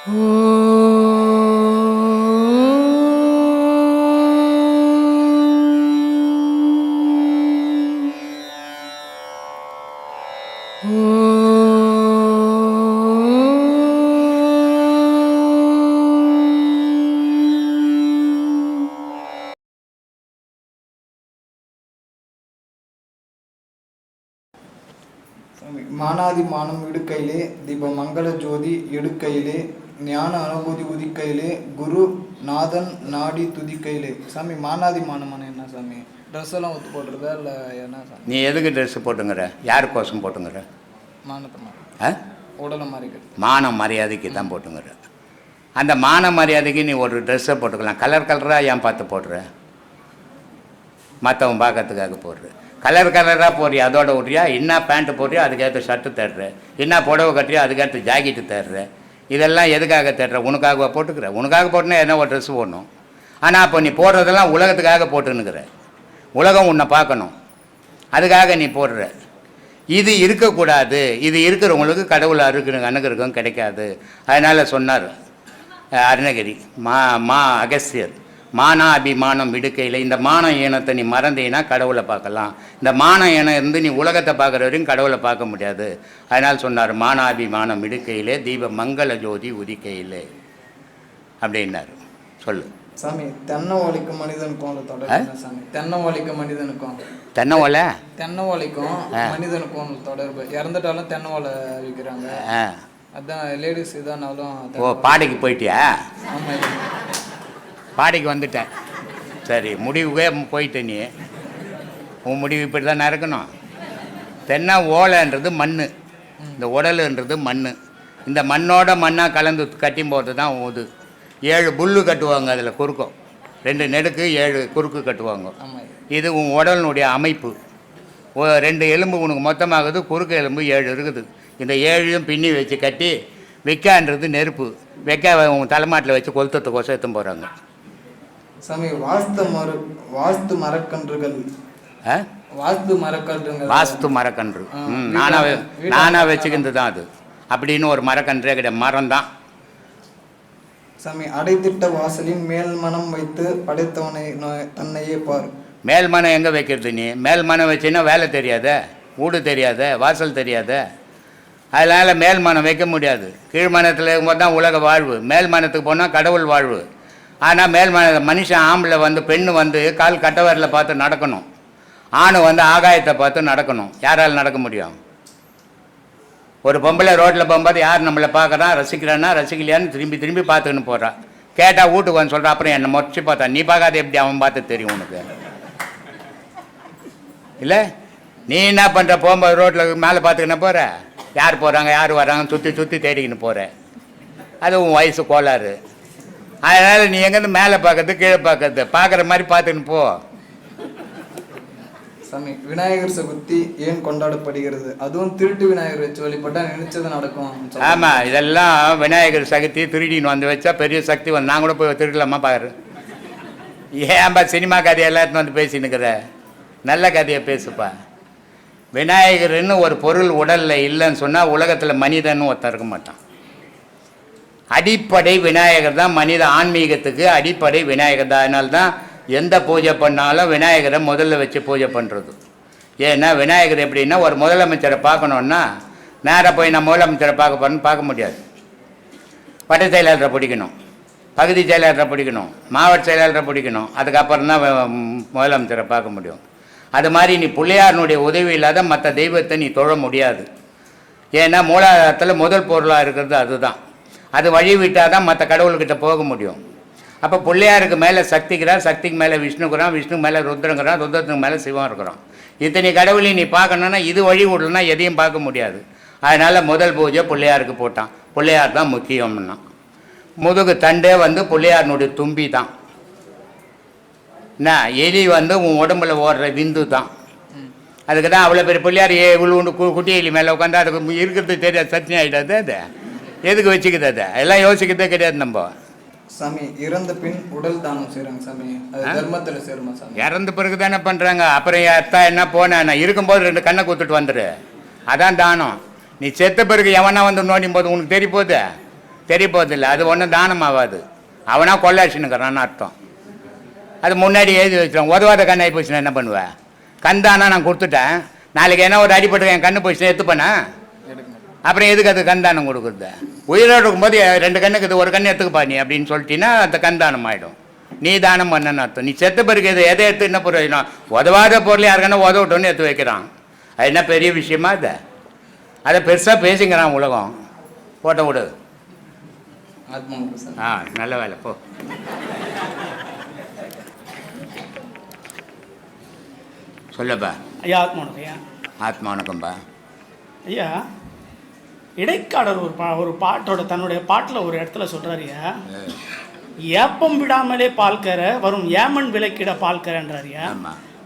மானாதி மானம் இடுக்கையிலே தீப மங்கள ஜோதி எடுக்கையிலே ஞான அனுபூதி உதிக்கையிலே குரு நாதன் நாடி துதிக்கையிலே. சாமி மானாதி மானமான என்ன சாமி? ட்ரெஸ் எல்லாம் ஒத்து போட்டுருதா இல்லை என்ன சாமி? நீ எதுக்கு ட்ரெஸ்ஸு போட்டுங்கிற? யாருக்கோசம் போட்டுங்கிற? மானத்தை உடலை மறைக்கிறது, மான மரியாதைக்கு தான் போட்டுங்கிற. அந்த மான மரியாதைக்கு நீ ஒரு ட்ரெஸ்ஸை போட்டுக்கலாம். கலர் கலராக ஏன் பார்த்து போடுற? மற்றவன் பார்க்கறதுக்காக போடுற. கலர் கலராக போடுறியா, அதோட விட்றியா? என்ன பேண்ட்டு போடுறியா, அதுக்கேற்ற ஷர்ட்டு தேடுற. என்ன புடவை கட்டுறியா, அதுக்கேற்ற ஜாக்கெட்டு தேடுற. இதெல்லாம் எதுக்காக தேடுற? உனக்காக போட்டுக்கிற. உனக்காக போட்டுனா என்ன ஒரு ட்ரெஸ்ஸு போடணும். ஆனால் அப்போ நீ போடுறதெல்லாம் உலகத்துக்காக போட்டுன்னுக்கிற. உலகம் உன்னை பார்க்கணும், அதுக்காக நீ போடுற. இது இருக்கக்கூடாது. இது இருக்கிறவங்களுக்கு கடவுள் அனுகிரகம் கிடைக்காது. அதனால் சொன்னார் அருணகிரி, அகஸ்தியர், மானா அபிமானம் விடுக்கையில். இந்த மான ஈனத்தை நீ மறந்தீன்னா கடவுளை பார்க்கலாம். இந்த மான ஈனம் இருந்து நீ உலகத்தை பார்க்குற வரையும் கடவுளை பார்க்க முடியாது. அதனால் சொன்னார், மானாபிமானம் விடுக்கையிலே தீப மங்கள ஜோதி உதிக்கையிலே அப்படின்னாரு. சொல்லு சாமி. தென்னை ஓலைக்கும் மனிதனுக்கும் தொடர்பு சாமி. தென்னை ஓலைக்கும் மனிதனுக்கும் தென்னை ஓலை மனிதனுக்கும் தொடர்பு. இறந்துட்டாலும் தென்னை ஓலை விற்கிறாங்க. அதான் லேடிஸ் இதானாலும். ஓ, பாடைக்கு போயிட்டியா? ஆமாம், பாடைக்கு வந்துட்டேன். சரி, முடிவுக்கே போயிட்ட நீ. உன் முடிவு இப்படி தான் இருக்கணும். தென்னை ஓலைன்றது மண், இந்த உடலுன்றது மண். இந்த மண்ணோட மண்ணாக கலந்து கட்டி போகிறது தான் இது. 7 புல்லு கட்டுவாங்க, அதில் குறுக்கும் 2 நெடுக்கு 7 குறுக்கு கட்டுவாங்க. இது உன் உடலினுடைய அமைப்பு. 2 எலும்பு உனக்கு மொத்தமாகுது, குறுக்கு எலும்பு 7 இருக்குது. இந்த 7 பின்னி வச்சு கட்டி, வெக்கான்றது நெருப்பு. வெக்கா உன் தலைமாட்டில் வச்சு கொளுத்தத்துக்கோசம் எடுத்து போகிறாங்க சாமி. வாஸ்து மரக்கன்றுகள் வாஸ்து மரக்கன்று நானாக வச்சுக்கின்றது தான் அது. அப்படின்னு ஒரு மரக்கன்றே கிடையாது, மரம் தான் சாமி. அடைத்திட்ட வாசலின் மேல் மனம் வைத்து படைத்தவனை தன்னையே பார். மேல் மனம் எங்கே வைக்கிறது? நீ மேல் மனம் வச்சின்னா வேலை தெரியாத, வீடு தெரியாத, வாசல் தெரியாத. அதனால் மேல் மனம் வைக்க முடியாது. கீழ் மனத்தில் இருக்கும்போது தான் உலக வாழ்வு. மேல் மனத்துக்கு போனால் கடவுள் வாழ்வு. ஆனால் மேல் மனுஷன் ஆம்பளை பெண்ணு கால் கட்டவரில் பார்த்து நடக்கணும். ஆணு ஆகாயத்தை பார்த்து நடக்கணும். யாரால் நடக்க முடியும்? ஒரு பொம்பளை ரோட்டில் போகும்போது யார் நம்மளை பார்க்குறான், ரசிக்கிறான்னா ரசிக்கலையான்னு திரும்பி பார்த்துக்கின்னு போகிறான். கேட்டால் வீட்டுக்கு சொல்கிறான், அப்புறம் என்னை முறைச்சி பார்த்தா. நீ பார்க்காத எப்படி அவன் பார்த்து தெரியும் உனக்கு? இல்லை, நீ என்ன பண்ணுற? போகும்போது ரோட்டில் மேலே பார்த்துக்கின்னு போகிற, யார் போகிறாங்க யார் வராங்க சுற்றி தேடிக்கின்னு போகிற. அது உன் வயசு கோளாறு. அதனால் நீ எங்கேருந்து மேலே பார்க்கறது கீழே பார்க்குற மாதிரி பார்த்துக்கின்னு போ. சாமி. விநாயகர் சதுர்த்தி ஏன் கொண்டாடப்படுகிறது? அதுவும் திருட்டு விநாயகர் வச்சு வழிபட்டால் நினைச்சது நடக்கும். ஆமாம், இதெல்லாம் விநாயகர் சக்தி திருடின்னு வச்சா பெரிய சக்தி நான் கூட போய் திருடலாமா பாரு. ஏன்பா சினிமா கதையெல்லாம் எடுத்துன்னு பேசினுக்கிற? நல்ல கதையை பேசுப்பா. விநாயகர்னு ஒரு பொருள் உடலில் இல்லைன்னு சொன்னால் உலகத்தில் மனிதன்னு ஒருத்தன் இருக்க மாட்டான். அடிப்படை விநாயகர் தான். மனித ஆன்மீகத்துக்கு அடிப்படை விநாயகர் தான். அதனால்தான் எந்த பூஜை பண்ணாலும் விநாயகரை முதல்ல வச்சு பூஜை பண்ணுறது. ஏன்னா விநாயகர் எப்படின்னா, ஒரு முதலமைச்சரை பார்க்கணுன்னா நேராக போய் நான் முதலமைச்சரை பார்க்க முடியாது. வட்ட செயலாளரை பிடிக்கணும், பகுதி செயலாளரை பிடிக்கணும், மாவட்ட செயலாளரை பிடிக்கணும். அதுக்கப்புறம் தான் முதலமைச்சரை பார்க்க முடியும். அது மாதிரி நீ பிள்ளையாரனுடைய உதவி இல்லாத மற்ற தெய்வத்தை நீ தொழ முடியாது. ஏன்னா மூலாதாரத்தில் முதல் பொருளாக இருக்கிறது அதுதான். அது வழி விட்டால் தான் மற்ற கடவுள்கிட்ட போக முடியும். அப்போ பிள்ளையாருக்கு மேலே சக்திக்கிறார், சக்திக்கு மேலே விஷ்ணுக்குறான், விஷ்ணுக்கு மேலே ருத்ரங்கிறான், ருத்ரத்துக்கு மேலே சிவம் இருக்கிறான். இத்தனை கடவுளையும் நீ பார்க்கணுன்னா இது வழி விடலன்னா எதையும் பார்க்க முடியாது. அதனால் முதல் பூஜை பிள்ளையாருக்கு போட்டான். பிள்ளையார் தான் முக்கியம்னா. முதுகு தண்டே பிள்ளையாரனுடைய தும்பி தான். என்ன எலி உன் உடம்புல ஓடுற விந்து தான். அதுக்கு தான் அவ்வளோ பெரிய பிள்ளையார் இவ்வளோ உண்டு குட்டி எலி மேலே உட்காந்து அதுக்கு இருக்கிறது தெரியாது, சட்னி ஆகிடாது. அது எதுக்கு வச்சுக்குது? அதை எல்லாம் யோசிக்கிறதே கிடையாது. நம்ம சாமி இறந்த பின் உடல் தானம் செய்கிறாங்க சாமி. அது தர்மத்தில் சேருமா சாமி? இறந்த பிறகு தானே பண்ணுறாங்க. அப்புறம் அத்தா என்ன போனேன் இருக்கும்போது 2 கண்ணை கொடுத்துட்டு வந்துடு, அதான் தானம். நீ செத்த பிறகு எவனா நோண்டும் போது உனக்கு தெரிய போகுது? தெரிய போதில்லை. அது ஒன்றும் தானம் ஆகாது. அவனா கொள்ளாச்சுன்னுக்கிறான்னு அர்த்தம். அது முன்னாடி எழுதி வச்சிடும். உதவாத கண்ணாகி போச்சுன்னா என்ன பண்ணுவேன்? கந்தானா நான் கொடுத்துட்டேன், நாளைக்கு என்ன ஒரு அடிப்பட்டு என் கண்ணு போச்சுன்னா எடுத்துப்பேனா? அப்புறம் எதுக்கு அது கந்தானம் கொடுக்குறது? உயிரோடு இருக்கும்போது 2 கண்ணுக்கு இது ஒரு கண்ணு எடுத்துக்கப்பா நீ அப்படின்னு சொல்லிட்டீங்கன்னா அந்த கந்தானம் ஆகிடும். நீ தானம் பண்ணன்னு அர்த்தம். நீ செத்த பிறகு எதை எடுத்து என்ன பிரயோஜனம்? உதவாத பொருள் யாருக்கன்னா உதவட்டோன்னு எடுத்து வைக்கிறான். அது என்ன பெரிய விஷயமா? அதை பெருசாக பேசிக்கிறான் உலகம். போட்ட விடு. நல்ல வேலை போ. சொல்லப்பா. ஐயா ஆத்மாவணக்கம். ஐயா ஆத்மா வணக்கம்பா. ஐயா, இடைக்காடர் ஒரு பாட்டோட தன்னுடைய பாட்டில் ஒரு இடத்துல சொல்கிறாருயா, ஏப்பம் விடாமலே பால்கரை வரும் ஏமன் விலைக்கிட பால்கரைன்றாருயா.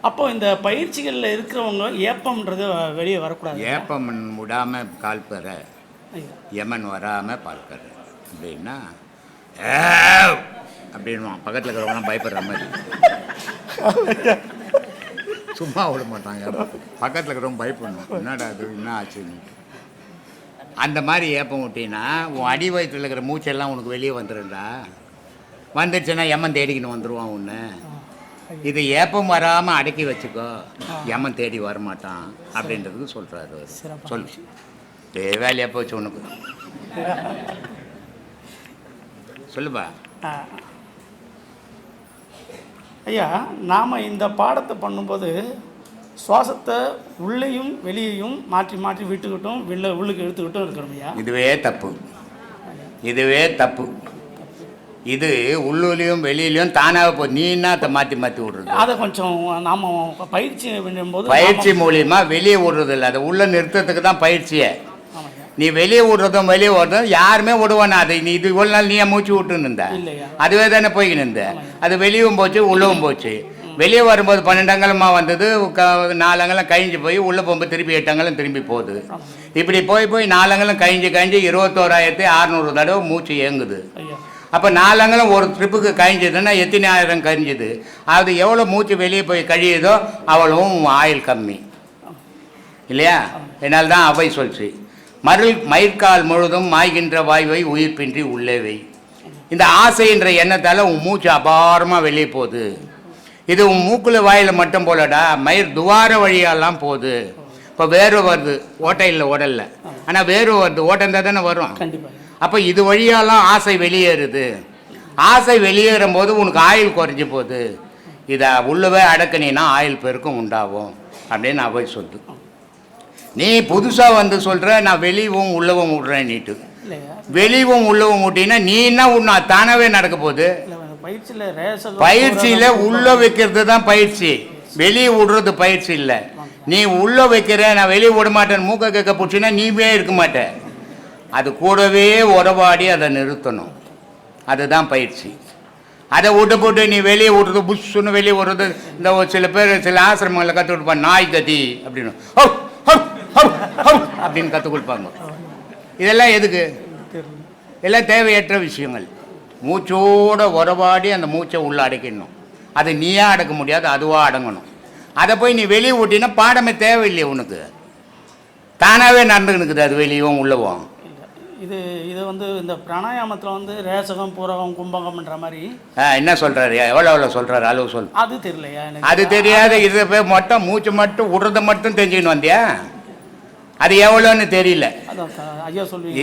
அப்போ இந்த பயிற்சிகளில் இருக்கிறவங்க ஏப்பம்ன்றது வெளியே வரக்கூடாது. ஏப்பம் விடாமல் கால்கர, யமன் வராமல் பால்கரை அப்படின்னா அப்படின்வான். பக்கத்தில் இருக்கிறவங்களாம் பயப்படுற மாதிரி. சும்மா விட மாட்டாங்க. பக்கத்தில் இருக்கிறவங்க பயப்படணும். என்னடா அது என்ன ஆச்சுன்னு. அந்த மாதிரி ஏப்பம் விட்டீங்கன்னா உன் அடி வயிற்றில் இருக்கிற மூச்செல்லாம் உனக்கு வெளியே வந்துடும்டா. வந்துடுச்சுன்னா யமன் தேடிக்கின்னு வந்துடுவான் ஒன்று. இது ஏப்பம் வராமல் அடக்கி வச்சுக்கோ, யமன் தேடி வரமாட்டான் அப்படின்றதுக்கு சொல்கிறாரு. சொல்லு. வேலையாக போச்சு உனக்கு. சொல்லுப்பா. ஐயா, நாம் இந்த பாடத்தை பண்ணும்போது சுவாசத்தை உள்ளேயும் வெளியையும் மாற்றி மாற்றி விட்டுக்கிட்டும் உள்ளுக்கு எடுத்துக்கிட்டும் இருக்கிறோம் ஐயா. இதுவே தப்பு. இது உள்ளூர்லேயும் வெளியிலையும் தானாக போ. நீ என்னத்தை மாற்றி மாற்றி விடுறது? அதை கொஞ்சம் நாம் பயிற்சி பண்ணும்போது பயிற்சி மூலியமா வெளியே விடுறது இல்லை. அதை உள்ள நிறுத்தத்துக்கு தான் பயிற்சியை. நீ வெளியே விடுறதும் வெளியே விடுறதும் யாருமே விடுவானா? அது நீ இது இவ்வளோ நாள் நீயே மூச்சு விட்டுன்னு இருந்த, அதுவே தானே போய்கின்னு இருந்த. அது வெளியும் போச்சு உள்ளவும் போச்சு. வெளியே வரும்போது 12 அங்கலமாக வந்தது, 4 அங்கலம் கழிஞ்சு போய் உள்ளே போகும்போது திருப்பி 8 அங்கலம் திரும்பி போகுது. இப்படி போய் 4 அங்கலம் கழிஞ்சு 21,600 தடவை மூச்சு இயங்குது. அப்போ 4 அங்கலம் ஒரு ட்ரிப்புக்கு கழிஞ்சதுன்னா எத்தனை ஆயிரம் கழிஞ்சுது? அது எவ்வளோ மூச்சு வெளியே போய் கழியுதோ அவ்வளவும் ஆயில் கம்மி இல்லையா? என்னால் தான் அவை சொல்ச்சு, மயிர்கால் முழுதும் மாய்கின்ற வாய்வை உயிர்ப்பின்றி உள்ளேவை. இந்த ஆசைன்ற எண்ணத்தால் உன் மூச்சு அபாரமாக வெளியே போகுது. இது உன் மூக்குல வாயில் மட்டும் போலடா, மயிர் துவார வழியாலாம் போகுது. இப்போ வேர்வை வருது, ஓட்டை இல்லை உடல்ல, ஆனால் வேர்வை வருது, ஓட்டை இருந்தால் தானே வரும். அப்போ இது வழியாலாம் ஆசை வெளியேறுது. ஆசை வெளியேறும் போது உனக்கு ஆயில் குறைஞ்சி போகுது. இதை உள்ளவே அடக்கினா ஆயில் பெருக்கும் உண்டாகும் அப்படின்னு நான் போய் சொல்லு. நீ புதுசாக வந்து சொல்கிற நான் வெளியவும் உள்ளவும் விட்றேன். நீட்டு வெளியவும் உள்ளவும் விட்டீங்கன்னா நீ என்ன உண்ணா தானாகவே நடக்க போகுது. பயிற்சியில் உள்ள வைக்கிறது தான் பயிற்சி, வெளியே விடுறது பயிற்சி இல்லை. நீ உள்ள வைக்கிற நான் வெளியே விட மாட்டேன் மூக்க கேட்க பிடிச்சின்னா நீவே இருக்க மாட்டேன். அது கூடவே உறவாடி அதை நிறுத்தணும். அதுதான் பயிற்சி. அதை விட்டு போட்டு நீ வெளியே விடுறது புஷ்ஷுன்னு வெளியே விடுறது. இந்த சில பேர் சில ஆசிரமங்களில் கற்றுக் கொடுப்பாங்க, நாய் கத்தி அப்படின்னு அப்படின்னு கற்றுக் கொடுப்பாங்க. இதெல்லாம் எதுக்கு? எல்லாம் தேவையற்ற விஷயங்கள். மூச்சோட உறவாடி அந்த மூச்சை உள்ள அடைக்கணும். அது நீயா அடக்க முடியாது, அதுவாக அடங்கணும். அதை போய் நீ வெளியே விட்டினா பாடமே தேவையில்லையே உனக்கு, தானாகவே நடந்துக்கினுக்குது அது வெளியவும் உள்ளவும். இது வந்து இந்த பிராணாயாமத்தில் ரேசகம் பூரகம் கும்பகம்ன்ற மாதிரி என்ன சொல்கிறாரு, எவ்வளோ சொல்கிறாரு அளவு சொல். அது தெரியலையா? அது தெரியாத இதை போய் மட்டும் மூச்சு மட்டும் விடுறத மட்டும் தெரிஞ்சுக்கின்னு வந்தியா? அது எவ்வளோன்னு தெரியல.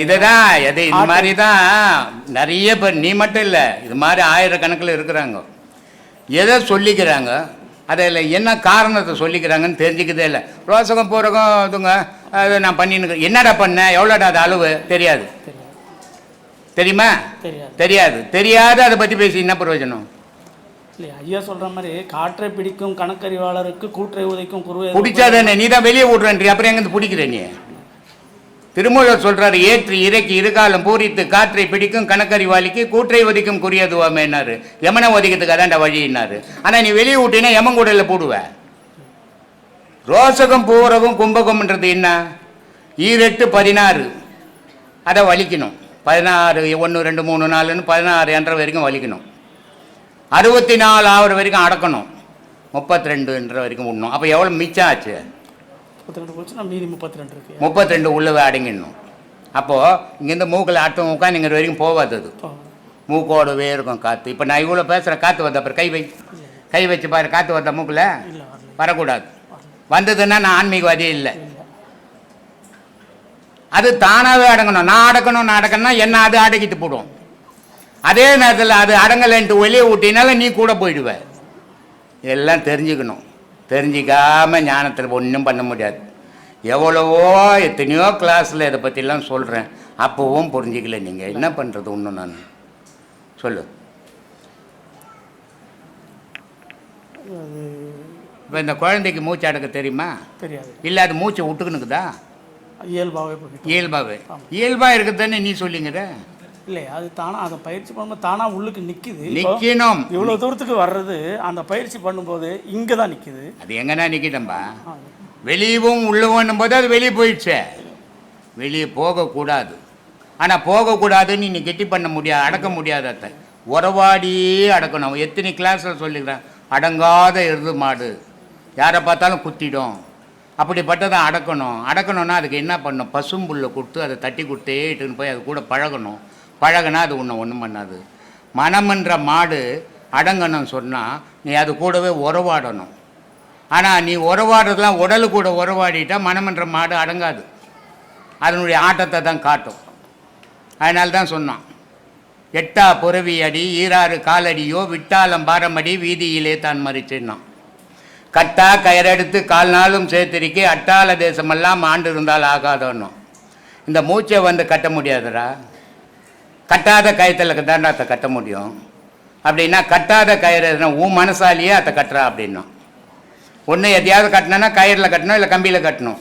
இதுதான் எது இது மாதிரி தான் நிறைய பேர், நீ மட்டும் இல்லை, இது மாதிரி ஆயிரக்கணக்கில் இருக்கிறாங்க. எதை சொல்லிக்கிறாங்க, அதில் என்ன காரணத்தை சொல்லிக்கிறாங்கன்னு தெரிஞ்சுக்கிறதே இல்லை. ரோசகம் பூரகம் இதுங்க அது நான் பண்ணின்னு என்னடா பண்ணேன், எவ்வளோடா அது அளவு தெரியாது. தெரியுமா? தெரியாது. தெரியாது. அதை பற்றி பேசி என்ன பிரயோஜனம்? இல்லையா ஐயா சொல்கிற மாதிரி காற்றை பிடிக்கும் கணக்கறிவாளருக்கு கூற்றை உதைக்கும் குருவை பிடிச்சாதானே நீ தான் வெளியே விட்றன்றி, அப்புறம் எங்கேருந்து பிடிக்கிற நீ? திருமூலர் சொல்கிறாரு, ஏற்றி இறக்கி இருகாலம் பூரித்து காற்றை பிடிக்கும் கணக்கறிவாளிக்கு கூற்றை ஒதிக்கும் குறியதுவாமேன்னாரு. யமனை ஒதிக்கிறதுக்கு அதான்டா வழின்னாரு. ஆனால் நீ வெளியே விட்டீங்கன்னா யமங்குடலில் போடுவேன். ரோசகம் பூரகம் கும்பகம்ன்றது என்ன? 8 16 அதை வலிக்கணும். 16 1 2 3 4ன்னு 16 என்ற வரைக்கும் வலிக்கணும். 64 ஆகிற வரைக்கும் அடக்கணும். 32 வரைக்கும் விடணும். அப்போ எவ்வளோ மிச்சம் ஆச்சு? 32 மீதி 32 32 உள்ளவே அடங்கிடணும். அப்போது இங்கேருந்து மூக்கில் அடுத்த உட்காந்துங்கிற வரைக்கும் போகாது அது, மூக்கோடவே இருக்கும் காற்று. இப்போ நான் இவ்வளோ பேசுகிறேன், காற்று வருது, அப்புறம் கை வச்சு பாரு, காற்று வருதா மூக்கில்? வரக்கூடாது. வந்ததுன்னா நான் ஆன்மீகவாதியே இல்லை. அது தானாகவே அடங்கணும். நான் அடக்கணும்னா என்ன அது அடக்கிட்டு போடும். அதே நேரத்தில் அது அடங்கலைன்ட்டு வெளியே விட்டினால நீ கூட போயிடுவ. எல்லாம் தெரிஞ்சுக்கணும். தெரிஞ்சிக்காமல் ஞானத்தில் ஒன்றும் பண்ண முடியாது. எவ்வளவோ எத்தனையோ கிளாஸில் இதை பற்றிலாம் சொல்கிறேன், அப்போவும் புரிஞ்சிக்கல. நீங்கள் என்ன பண்ணுறது? ஒன்று நான் சொல்லு. இப்போ இந்த குழந்தைக்கு மூச்சு அடக்க தெரியுமா? தெரியாது. இல்லை, அது மூச்சை விட்டுக்கணுக்குதா? இயல்பாக இருக்குதானே நீ சொல்லிங்கிற? இல்லை, அது தானாக அதை பயிற்சி பண்ணும்போது தானாக உள்ளுக்கு நிற்கிது. நிற்கணும். இவ்வளோ தூரத்துக்கு வர்றது அந்த பயிற்சி பண்ணும்போது இங்கே தான் நிற்கிது. அது எங்கன்னா நிற்கிட்டம்பா. வெளியவும் உள்ளவும் போது அது வெளியே போயிடுச்சு. வெளியே போகக்கூடாது. ஆனால் போகக்கூடாதுன்னு நீ கெட்டி பண்ண முடியாது, அடக்க முடியாது. அதை உறவாடியே அடக்கணும். எத்தனை கிளாஸில் சொல்லிக்கிறேன், அடங்காத எருது மாடு யாரை பார்த்தாலும் குத்திடும். அப்படிப்பட்டதை அடக்கணும்னா அதுக்கு என்ன பண்ணணும்? பசும்புல்லை கொடுத்து அதை தட்டி கொடுத்தே இட்டுன்னு போய் அது கூட பழகினா அது ஒன்றும் பண்ணாது. மனம்ன்ற மாடு அடங்கணும்னு சொன்னால் நீ அது கூடவே உறவாடணும். ஆனால் நீ உறவாடுறதுலாம் உடலு கூட உறவாடிட்டா மனம்ன்ற மாடு அடங்காது. அதனுடைய ஆட்டத்தை தான் காட்டும். அதனால தான் சொன்னான், எட்டா புறவி அடி ஈராறு காலடியோ விட்டாலம் பாரமடி வீதியிலே தான் மறிச்சின்னான். கட்டா கயிறெடுத்து 4 நாளும் சேர்த்திருக்கி அட்டாள தேசமெல்லாம் ஆண்டு இருந்தால் ஆகாதோன்னும். இந்த மூச்சை வந்து கட்ட முடியாதுடா. கட்டாத கயத்தில் தாண்டா அதை கட்ட முடியும். அப்படின்னா கட்டாத கயிறு உன் மனசாலேயே அதை கட்டுறா அப்படின்னும். ஒன்று எதையாவது கட்டினா கயிறில் கட்டணும், இல்லை கம்பியில் கட்டணும்.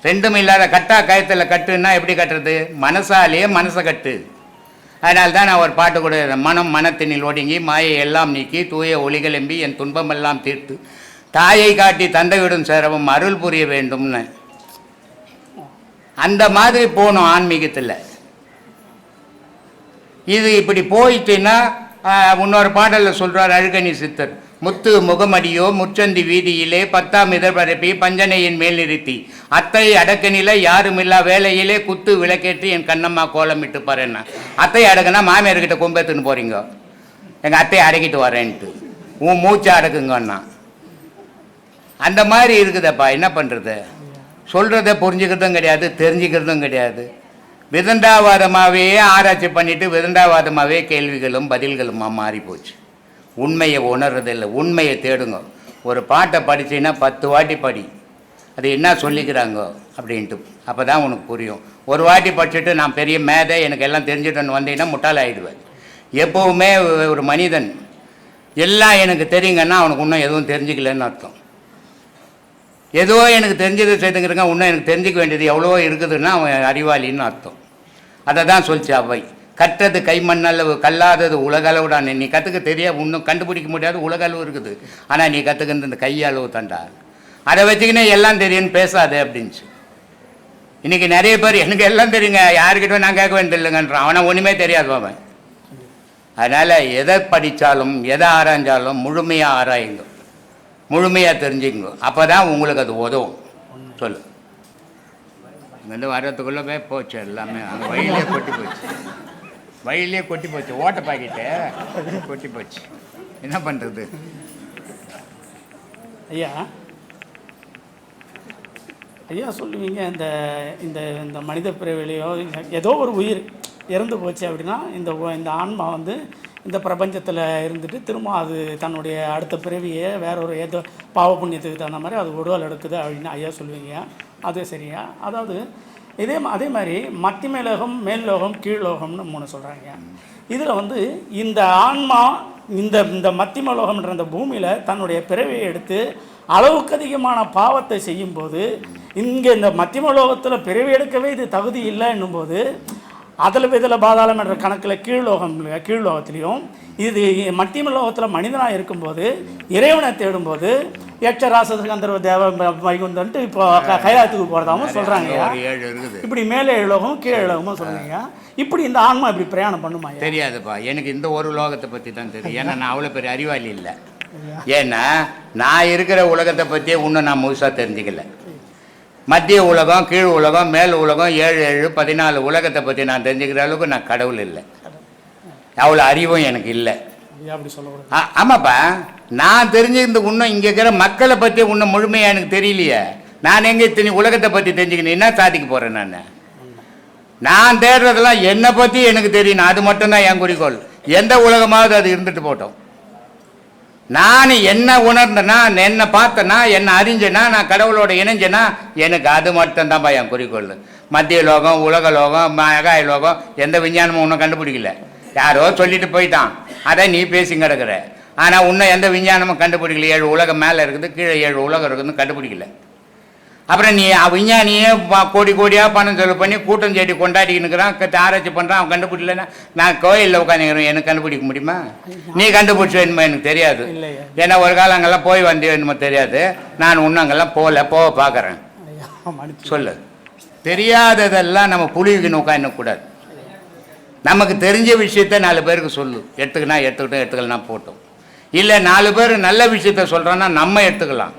ரெண்டும் இல்லாத கட்டா கயத்தில் கட்டுன்னா எப்படி கட்டுறது? மனசாலேயே மனசை கட்டு. அதனால தான் நான் ஒரு பாட்டு கூட, மனம் மனத்தினில் ஒடுங்கி மாயை எல்லாம் நீக்கி தூய ஒளிகளெம்பி என் துன்பமெல்லாம் தீர்த்து தாயை காட்டி தந்தையுடன் சேரவும் அருள் புரிய வேண்டும்னு. அந்த மாதிரி போகணும் ஆன்மீகத்தில். இது இப்படி போயிட்டுன்னா இன்னொரு பாடலில் சொல்கிறார் அழுகணி சித்தர், முத்து முகமடியோ முச்சந்தி வீதியிலே 10ஆம் இதழ் பரப்பி பஞ்சனையின் மேல் நிறுத்தி அத்தை அடக்கனில யாருமில்லா வேலையிலே குத்து விளக்கேற்றி என் கண்ணம்மா கோலமிட்டு பாருன்னா. அத்தை அடக்குனா மாமியார்கிட்ட கொம்பேத்துன்னு போகிறீங்க, எங்கள் அத்தையை அடக்கிட்டு வரேன்ட்டு. உன் மூச்சை அடக்குங்கன்னா அந்த மாதிரி இருக்குதப்பா. என்ன பண்ணுறது? சொல்கிறத புரிஞ்சுக்கிறதும் கிடையாது, தெரிஞ்சுக்கிறதும் கிடையாது. விதண்டாவாதமாகவே ஆராய்ச்சி பண்ணிவிட்டு விதண்டாவாதமாகவே கேள்விகளும் பதில்களுமா மாறி போச்சு. உண்மையை உணர்றதில்லை. உண்மையை தேடுங்க. ஒரு பாட்டை படித்தீங்கன்னா 10 வாட்டி படி, அது என்ன சொல்லிக்கிறாங்க அப்படின்ட்டு. அப்போ தான் உனக்கு புரியும். ஒரு வாட்டி படிச்சுட்டு நான் பெரிய மேதை எனக்கு எல்லாம் தெரிஞ்சுட்டேன்னு வந்தீங்கன்னா முட்டாள் ஆகிடுவேன். எப்போவுமே ஒரு மனிதன் எல்லாம் எனக்கு தெரியுங்கன்னா அவனுக்கு இன்னும் எதுவும் தெரிஞ்சுக்கலன்னு அர்த்தம். ஏதோ எனக்கு தெரிஞ்சதை செய்துங்கிறங்க, இன்னும் எனக்கு தெரிஞ்சிக்க வேண்டியது எவ்வளவோ இருக்குதுன்னா அவன் அறிவாளின்னு அர்த்தம். அதை தான் சொல்லிச்சு அவை. கற்றது கைமண்ணளவு கல்லாதது உலகளவுடான். நீ கற்றுக்க தெரியாது, இன்னும் கண்டுபிடிக்க முடியாது, உலகளவு இருக்குது. ஆனால் நீ கற்றுக்கிறது இந்த கையளவு தண்டா. அதை வச்சுக்கினே எல்லாம் தெரியும்னு பேசாதே அப்படின்ச்சு. இன்றைக்கி நிறைய பேர் எனக்கு எல்லாம் தெரியுங்க, யாருக்கிட்ட நான் கேட்க வேண்டியது இல்லைங்கன்றான். அவனை ஒன்றுமே தெரியாது அவன். அதனால் எதை படித்தாலும் எதை ஆராய்ஞ்சாலும் முழுமையாக ஆராயுங்க, முழுமையாக தெரிஞ்சுக்கங்க. அப்போ தான் உங்களுக்கு அது உதவும். சொல்லு. இங்கேருந்து வர்றதுக்குள்ளே போச்சு எல்லாமே. அங்கே வழியிலே கொட்டி போச்சு ஓட்ட பாக்கிட்டு கொட்டி போச்சு. என்ன பண்ணுறது? ஐயா ஐயா சொல்லுவீங்க, இந்த இந்த இந்த மனித பிறவிலையோ ஏதோ ஒரு உயிர் இறந்து போச்சு அப்படின்னா இந்த ஆன்மா வந்து இந்த பிரபஞ்சத்தில் இருந்துட்டு திரும்ப அது தன்னுடைய அடுத்த பிறவியை வேற ஒரு ஏதோ பாவ புண்ணியத்துக்கு தகுந்த மாதிரி அது உடல் எடுக்குது அப்படின்னு ஐயா சொல்லுவீங்க. அது சரியா? அதாவது அதே மாதிரி மத்தியமேலோகம் மேல்லோகம் கீழ்லோகம்னு 3 சொல்கிறாங்க. இதில் வந்து இந்த ஆன்மா இந்த மத்தியமலோகம்ன்ற அந்த பூமியில் தன்னுடைய பிறவியை எடுத்து அளவுக்கு அதிகமான பாவத்தை செய்யும்போது, இங்கே இந்த மத்தியமலோகத்தில் பிறவி எடுக்கவே இது தகுதி இல்லை என்னும்போது, இதில் பாதாளம் என்ற கணக்கில் கீழ்லோகத்திலையும் இது மத்தியமலோகத்தில் மனிதனாக இருக்கும்போது இறைவனை தேடும்போது யட்சராச கந்தர்வ தேவ வைகுந்தன்ட்டு இப்போ கைலாயத்துக்கு போகிறதாவும் சொல்கிறாங்க. இப்படி மேலே லோகம் கீழே லோகமும் சொல்கிறீங்க. இப்படி இந்த ஆன்மா இப்படி பிரயாணம் பண்ணுமா? தெரியாதுப்பா, எனக்கு இந்த ஒரு உலகத்தை பற்றி தான் தெரியும். ஏன்னா நான் அவ்வளோ பெரிய அறிவாளி இல்லை. ஏன்னா நான் இருக்கிற உலகத்தை பற்றியே இன்னும் நான் முழுசாக தெரிஞ்சுக்கல. மத்திய உலகம், கீழ் உலகம், மேல் உலகம், 7 7 14 உலகத்தை பற்றி நான் தெரிஞ்சுக்கிற அளவுக்கு நான் கடவுள் இல்லை. அவ்வளோ அறிவும் எனக்கு இல்லை. அப்படி சொல்லக்கூடாது. ஆமாப்பா, நான் தெரிஞ்சுக்கிற இன்னும் இங்கே இருக்கிற மக்களை பற்றி இன்னும் முழுமையாக எனக்கு தெரியலையே. நான் எங்கே உலகத்தை பற்றி தெரிஞ்சுக்கணும், என்ன சாதிக்க போகிறேன்? நான் தேடுறதெல்லாம் என்னை பற்றி எனக்கு தெரியணும், அது மட்டும்தான் என் குறிக்கோள். எந்த உலகமாவது அது இருந்துட்டு போட்டோம். நான் என்ன உணர்ந்தேன்னா, என்னை பார்த்தேன்னா, என்னை அறிஞ்சேன்னா, நான் கடவுளோட இணைஞ்சேன்னா எனக்கு அது மட்டும்தான்ப்பா என் குறிக்கோள். மத்திய லோகம், உலக லோகம், மகாய லோகம் எந்த விஞ்ஞானமும் இன்னும் கண்டுபிடிக்கல. யாரோ சொல்லிட்டு போயிட்டான், அதை நீ பேசி கிடக்குற. ஆனால் இன்னும் எந்த விஞ்ஞானமும் கண்டுபிடிக்கல. 7 உலகம் மேலே இருக்குது, கீழே 7 உலகம் இருக்குதுன்னு கண்டுபிடிக்கல. அப்புறம் நீ விஞ்ஞானியே கோடி கோடியாக பணம் செலவு பண்ணி கூட்டம் செடி கொண்டாடிக்கின்னுக்கிறான், ஆராய்ச்சி பண்ணுறான். அவன் கண்டுபிடிக்கலன்னா நான் கோயிலில் உட்காந்துக்கிறேன், எனக்கு கண்டுபிடிக்க முடியுமா? நீ கண்டுபிடிச்ச என்னமோ எனக்கு தெரியாது. ஏன்னா ஒரு காலம் அங்கெல்லாம் போய் வந்தே என்னமோ தெரியாது. நான் இன்னும் அங்கெல்லாம் போக பார்க்குறேன். சொல்லு, தெரியாததெல்லாம் நம்ம புளிவுக்கு உட்காந்துக்கூடாது. நமக்கு தெரிஞ்ச விஷயத்த 4 பேருக்கு சொல்லு. எடுத்துக்கிட்டோம், எடுத்துக்கலாம் போட்டோம். இல்லை 4 பேர் நல்ல விஷயத்த சொல்கிறோன்னா நம்ம எடுத்துக்கலாம்.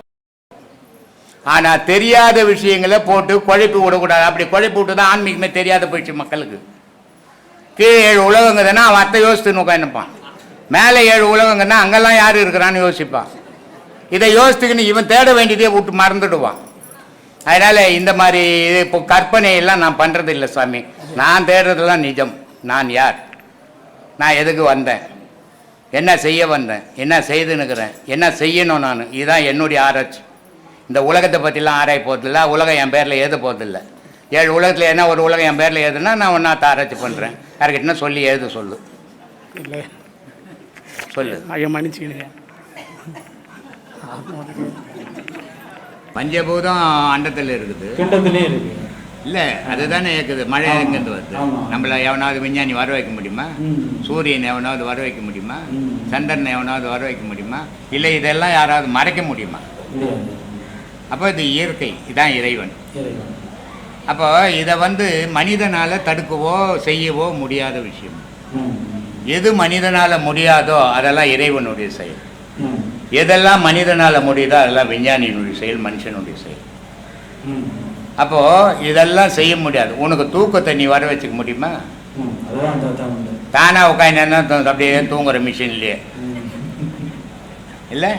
ஆனால் தெரியாத விஷயங்களை போட்டு குழப்பி விடக்கூடாது. அப்படி குழப்பி விட்டு தான் ஆன்மீகமே தெரியாத போயிடுச்சு மக்களுக்கு. கீழே 7 உலகங்கன்னா அவன் அத்தை யோசித்துன்னு உட்காந்துப்பான். மேலே 7 உலகங்கன்னா அங்கெல்லாம் யார் இருக்கிறான்னு யோசிப்பான். இதை யோசித்துக்குன்னு இவன் தேட வேண்டியதே விட்டு மறந்துடுவான். அதனால் இந்த மாதிரி இப்போ கற்பனையெல்லாம் நான் பண்ணுறது இல்லை சாமி. நான் தேடுறதெல்லாம் நிஜம். நான் யார், நான் எதுக்கு வந்தேன், என்ன செய்ய வந்தேன், என்ன செய்துன்னுக்கிறேன், என்ன செய்யணும் நான், இதுதான் என்னுடைய ஆராய்ச்சி. இந்த உலகத்தை பற்றிலாம் ஆராய போகிறதில்ல. உலகம் என் பேரில் எழுத போகிறதில்ல. 7 உலகத்தில் என்ன ஒரு உலகம் என் பேரில் எழுதுனா நான் ஒன்றாத்த ஆராய்ச்சி பண்ணுறேன். யார்கிட்டனா சொல்லி எழுத சொல்லு. இல்லை சொல்லு. ஐயா மன்னிச்சுக்கிடுங்க. பஞ்சபூதம் அண்டத்தில் இருக்குது, இல்லை அதுதானே இருக்குது. மழை எங்கேருந்து வருது? நம்மளை எவனாவது விஞ்ஞானி வர வைக்க முடியுமா? சூரியன் எவனாவது வர வைக்க முடியுமா? சந்திரனை எவனாவது வர வைக்க முடியுமா? இல்லை இதெல்லாம் யாராவது மறைக்க முடியுமா? அப்போ இது இயற்கை, இதான் இறைவன். அப்போ இதை மனிதனால் தடுக்கவோ செய்யவோ முடியாத விஷயம். எது மனிதனால் முடியாதோ அதெல்லாம் இறைவனுடைய செயல். எதெல்லாம் மனிதனால் முடியுதோ அதெல்லாம் விஞ்ஞானியினுடைய செயல், மனுஷனுடைய செயல். அப்போது இதெல்லாம் செய்ய முடியாது. உனக்கு தூக்கத்தை நீ வர வச்சுக்க முடியுமா? தானாக உட்காந்து அப்படியே தூங்குற மிஷின்லேயே இல்லை.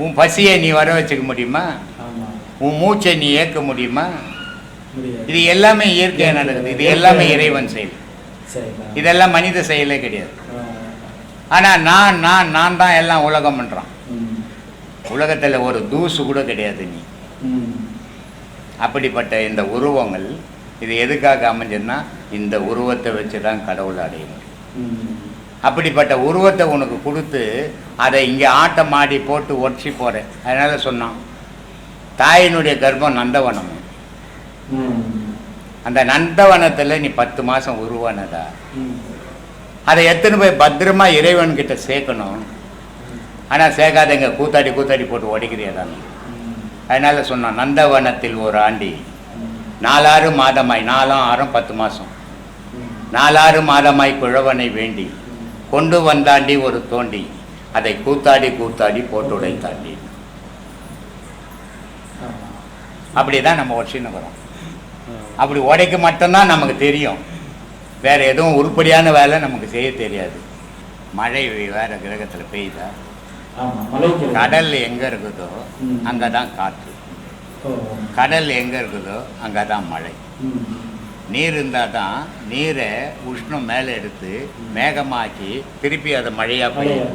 உன் பசியை நீ வர வச்சுக்க முடியுமா? உன் மூச்சை நீ ஏற்க முடியுமா? இது எல்லாமே இயற்கையாக நடக்குது. இது எல்லாமே இறைவன் செயல். இதெல்லாம் மனித செயலே கிடையாது. ஆனால் நான் தான் எல்லாம் உலகம் பண்ணுறான். உலகத்தில் ஒரு தூசு கூட கிடையாது நீ. அப்படிப்பட்ட இந்த உருவங்கள் இது எதுக்காக அமைஞ்சதுன்னா இந்த உருவத்தை வச்சு தான் கடவுளை அடைய முடியும். அப்படிப்பட்ட உருவத்தை உனக்கு கொடுத்து அதை இங்கே ஆட்டம் ஆடி போட்டு ஒற்றி போகிறேன். அதனால் சொன்னான், தாயினுடைய கர்ப்பம் நந்தவனம். அந்த நந்தவனத்தில் நீ 10 மாதம் உருவானதா, அதை எத்தனை போய் பத்திரமா இறைவன்கிட்ட சேர்க்கணும். ஆனால் சேர்க்காதங்க, கூத்தாடி போட்டு உடைக்கிறியதான். அதனால் சொன்னான், நந்தவனத்தில் ஒரு ஆண்டி 4 மாதமாய், 4 6 10 மாதம், 4 மாதமாய் குழவனை வேண்டி கொண்டு வந்தாண்டி ஒரு தோண்டி, அதை கூத்தாடி போட்டு உடைத்தாண்டி. அப்படி தான் நம்ம உடச்சின்னு வரோம். அப்படி உடைக்க மட்டும்தான் நமக்கு தெரியும். வேறு எதுவும் உருப்படியான வேலை நமக்கு செய்ய தெரியாது. மழை வேறு கிரகத்தில் பெய்யுதா? கடல் எங்கே இருக்குதோ அங்கே தான் காற்று, கடல் எங்கே இருக்குதோ அங்கே தான் மழை. நீர் இருந்தால் தான் நீரை உஷ்ணம் மேலே எடுத்து மேகமாக்கி திருப்பி அதை மழையாக பெய்யும்.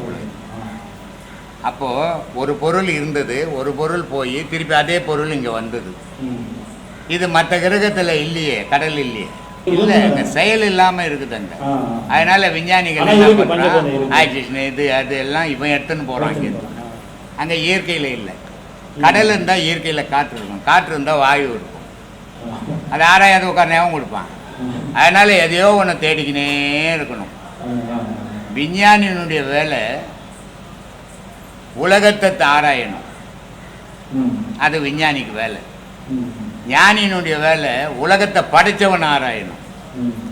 அப்போது ஒரு பொருள் இருந்தது, ஒரு பொருள் போய் திருப்பி அதே பொருள் இங்கே வந்தது. இது மற்ற கிரகத்தில் இல்லையே, கடல் இல்லையே, இல்லை, அங்கே செயல் இல்லாமல் இருக்குது அங்கே. அதனால் விஞ்ஞானிகள் என்ன பண்ணுறான், ஆக்சிஜன் இது அது எல்லாம் இவன் எடுத்துன்னு போகிறான். அங்கே இயற்கையில் இல்லை. கடல் இருந்தால் இயற்கையில் காற்று இருக்கும், காற்று இருந்தால் வாயு இருக்கும். அது ஆராயாது உட்கார்னேவும் கொடுப்பான். அதனால் எதையோ ஒன்று தேடிக்கினே இருக்கணும். விஞ்ஞானியினுடைய வேலை உலகத்தை ஆராயணும், அது விஞ்ஞானிக்கு வேலை. ஞானியினுடைய வேலை உலகத்தை படைத்தவன் ஆராயணும்,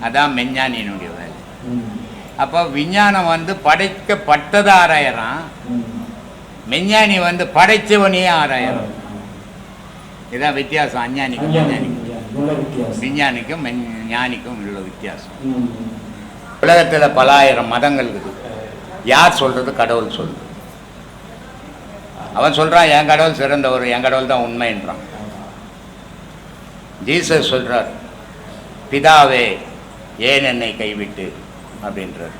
அதான் மெஞ்ஞானியினுடைய வேலை. அப்போ விஞ்ஞானம் படைக்கப்பட்டதை ஆராயறான், மெஞ்ஞானி படைத்தவனையே ஆராயறான். இதான் வித்தியாசம் அஞ்ஞானிக்கும் விஞ்ஞானிக்கும். விஞ்ஞானிக்கும் ஞானிக்கும் உள்ள வித்தியாசம். உலகத்தில் பல ஆயிரம் மதங்கள் இருக்குது. யார் சொல்கிறது? கடவுள் சொல்லுது. அவன் சொல்கிறான் என் கடவுள் சிறந்தவர், என் கடவுள் தான் உண்மைன்றான். ஜீசஸ் சொல்கிறார் பிதாவே ஏன் என்னை கைவிட்டு அப்படின்றார்.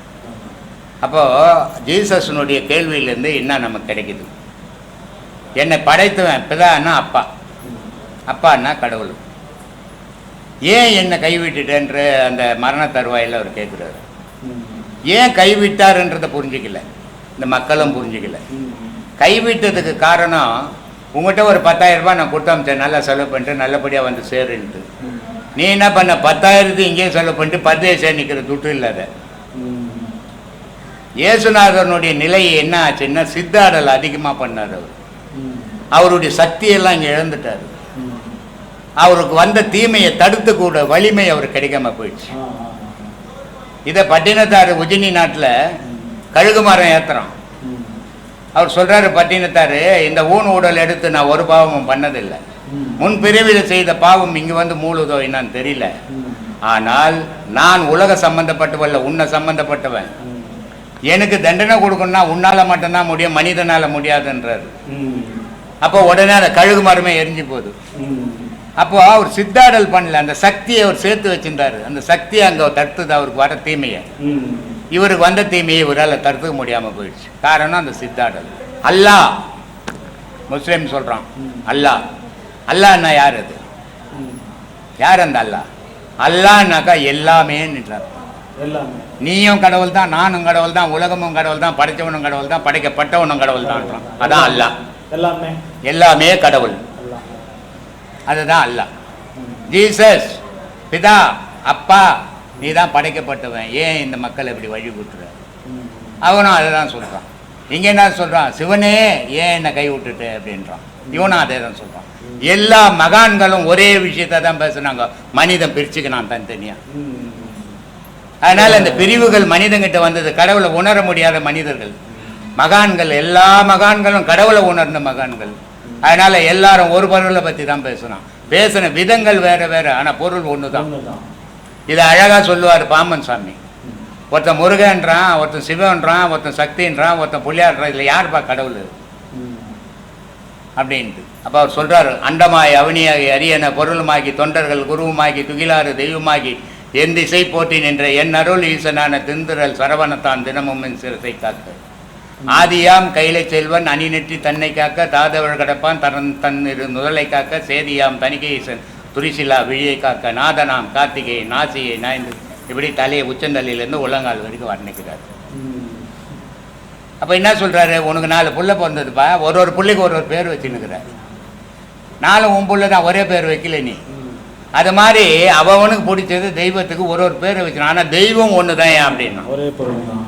அப்போது ஜீசஸனுடைய கேள்வியிலேருந்து என்ன நமக்கு கிடைக்குது? என்னை படைத்தவன் பிதான்னா அப்பா, அப்பான்னா கடவுள். ஏன் என்னை கைவிட்டுட்டேன்ற அந்த மரண தருவாயில் அவர் கேட்குறாரு. ஏன் கைவிட்டாருன்றதை புரிஞ்சிக்கல, இந்த மக்களும் புரிஞ்சிக்கல. கைவிட்டதுக்கு காரணம் உங்கள்கிட்ட ஒரு 10,000 ரூபாய் நான் கொடுத்து அமிச்சேன், நல்லா செலவு பண்ணிட்டு நல்லபடியாக வந்து சேருன்ட்டு. நீ என்ன பண்ண? 10,000 இங்கேயும் செலவு பண்ணிட்டு பர்தேசே நிற்கிற துட்டு இல்லாத. இயேசுநாதனுடைய நிலை என்ன ஆச்சுன்னா சித்தாடல் அதிகமாக பண்ணார். அவருடைய சக்தியெல்லாம் இங்கே இழந்துட்டார். அவருக்கு வந்த தீமையை தடுத்து கூட வலிமை அவர் கிடைக்காம போயிடுச்சு. இதை பட்டினத்தார் உஜினி நாட்டில் கழுகு மரம் ஏற்றுறான். அவர் சொல்கிறாரு பட்டினத்தார், இந்த ஊன் உடல் எடுத்து நான் ஒரு பாவமும் பண்ணதில்லை. முன் பிரிவில் செய்த பாவம் இங்கே வந்து மூழுதோ என்னன்னு தெரியல. ஆனால் நான் உலக சம்பந்தப்பட்டவல்ல, உன்னை சம்பந்தப்பட்டவன். எனக்கு தண்டனை கொடுக்கணும்னா உன்னால் மட்டும்தான் முடியும், மனிதனால் முடியாதுன்றாரு. அப்போ உடனே அந்த கழுகு மரமே எரிஞ்சு போகுது. அப்போ அவர் சித்தாடல் பண்ணல, அந்த சக்தியை அவர் சேர்த்து வச்சிருந்தாரு. அந்த சக்தியை அங்கே தடுத்தது அவருக்கு வர தீமையை. இவருக்கு வந்த தீமையை இவரால் தடுத்துக்க முடியாமல் போயிடுச்சு. காரணம் அந்த சித்தாடல். அல்லாஹ் முஸ்லீம் சொல்கிறான் அல்லாஹ். அல்லாஹ்னா யார்? அது யார் அந்த அல்லாஹ்? அல்லாஹ்னாக்கா எல்லாமே நின்றார். நீயும் கடவுள் தான், நானும் கடவுள் தான், உலகமும் கடவுள் தான், படைச்சவனும் கடவுள் தான், படைக்கப்பட்டவனும் கடவுள் தான். அதான் அல்லாஹ். எல்லாமே கடவுள், அதுதான் அல்லாஹ். ஜீசஸ் பிதா அப்பா, நீ தான் படைக்கப்பட்டவன், ஏன் இந்த மக்களை இப்படி வழி விட்டுற? அவனும் அதை தான் சொல்கிறான். இங்கே என்ன சொல்கிறான்? சிவனே ஏன் என்னை கை விட்டுட்டு அப்படின்றான். இவனும் அதே தான் சொல்கிறான். எல்லா மகான்களும் ஒரே விஷயத்தை தான் பேசுனாங்க, மனிதன் பிரிச்சுக்கினான் தனித்தனியாக. அதனால் இந்த பிரிவுகள் மனிதங்கிட்ட வந்தது. கடவுளை உணர முடியாத மனிதர்கள் மகான்கள், எல்லா மகான்களும் கடவுளை உணர்ந்த மகான்கள். அதனால் எல்லாரும் ஒரு பொருளை பற்றி தான் பேசுனான். பேசின விதங்கள் வேறு வேறு, ஆனால் பொருள் ஒன்று தான். இதை அழகாக சொல்லுவார் பாம்பன் சாமி. ஒருத்தன் முருகன்றான், ஒருத்தன் சிவன்றான், ஒருத்தன் சக்தின்றான், ஒருத்தன் புள்ளியாடுறான். இதில் யாருப்பா கடவுள் அப்படின்ட்டு. அப்போ அவர் சொல்கிறார், அண்டமாய் அவனியாகி அரியன பொருளுமாகி தொண்டர்கள் குருவுமாகி துகிலாறு தெய்வமாகி என் திசை போட்டி நின்ற என் அருள் ஈசனான திந்துரல் சரவணத்தான் தினமும் என் சிரசை காக்க. ஆதியாம் கைலை செல்வன் அணி நெற்றி தன்னை காக்க, தாதவள் கடப்பான் தன் இரு முதலை காக்க, சேதியாம் தணிகை ஈசன் துரிசிலா விழியை காக்க, நாதனாம் கார்த்திகை நாசியை நாய்ந்து, இப்படி தலையை உச்சந்தலையிலேருந்து உள்ளங்கால் வரைக்கும் வர்ணிக்கிறார். அப்போ என்ன சொல்கிறாரு? உனக்கு 4 புள்ள பிறந்ததுப்பா, ஒரு பிள்ளைக்கு ஒரு பேர் வச்சுன்னுக்கிறார். 4 உன் புள்ள தான், ஒரே பேர் வைக்கல நீ. அது மாதிரி அவனுக்கு பிடிச்சது தெய்வத்துக்கு ஒரு பேரை வச்சிடும். ஆனால் தெய்வம் ஒன்று தான் அப்படின்னா ஒரே பொருள் தான்.